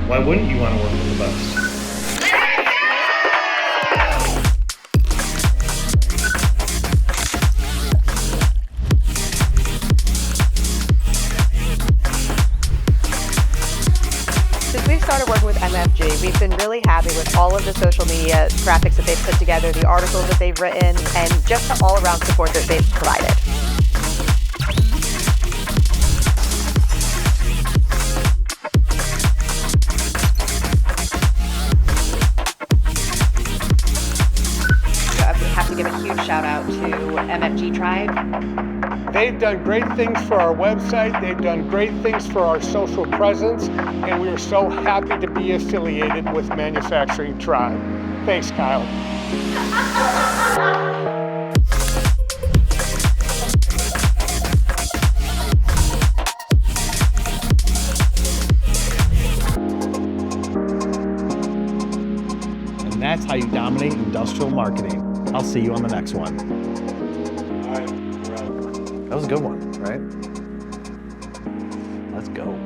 Why wouldn't you want to work with the best? Since we've started working with MFG, we've been really happy with all of the social media graphics that they've put together, the articles that they've written, and just the all-around support that they've provided. I have to give a huge shout out to MFG Tribe. They've done great things for our website, they've done great things for our social presence, and we are so happy to be affiliated with Manufacturing Tribe. Thanks, Kyle. And that's how you dominate industrial marketing. I'll see you on the next one. All right, we're out. That was a good one, right? Let's go.